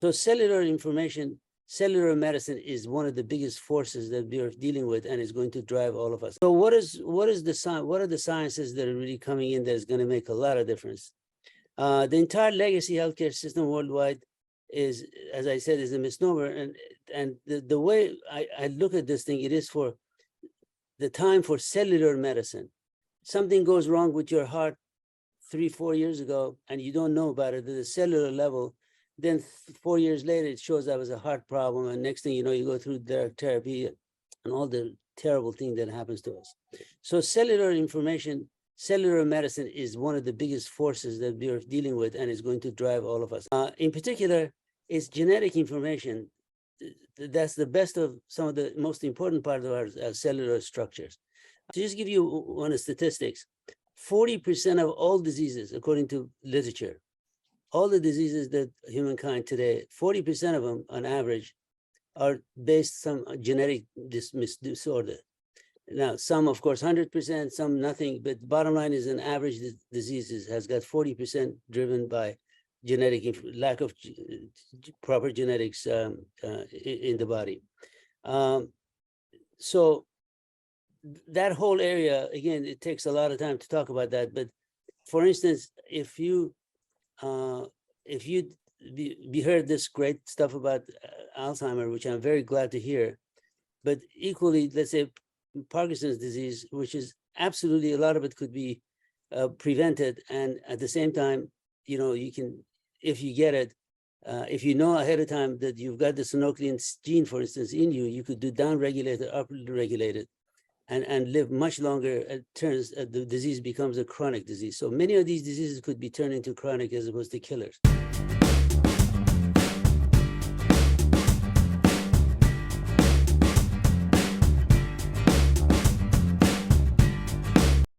So cellular medicine is one of the biggest forces that we are dealing with, and is going to drive all of us. So what are the sciences that are really coming in that is going to make a lot of difference? The entire legacy healthcare system worldwide is, as I said, is a misnomer. And the way I look at this thing, it is for the time for cellular medicine. Something goes wrong with your heart 3-4 years ago, and you don't know about it at the cellular level. Then 4 years later, it shows up as a heart problem. And next thing you know, you go through drug therapy and all the terrible thing that happens to us. So cellular medicine is one of the biggest forces that we are dealing with, and is going to drive all of us. In particular, it's genetic information. That's the best of some of the most important part of our cellular structures. To just give you one of the statistics, 40% of all diseases, according to literature, all the diseases that humankind today, 40% of them on average are based on some genetic disorder. Now, some, of course, 100%, some nothing, but bottom line is an average diseases has got 40% driven by genetic lack of proper genetics in the body. So that whole area, again, it takes a lot of time to talk about that. But for instance, if you heard this great stuff about Alzheimer, which I'm very glad to hear, but equally, let's say Parkinson's disease, which is absolutely, a lot of it could be prevented. And at the same time, you know, you can, if you get it, if you know ahead of time that you've got the synuclein gene, for instance, in you, you could do down-regulate it, up-regulate it, and live much longer. It turns, the disease becomes a chronic disease. So many of these diseases could be turned into chronic as opposed to killers.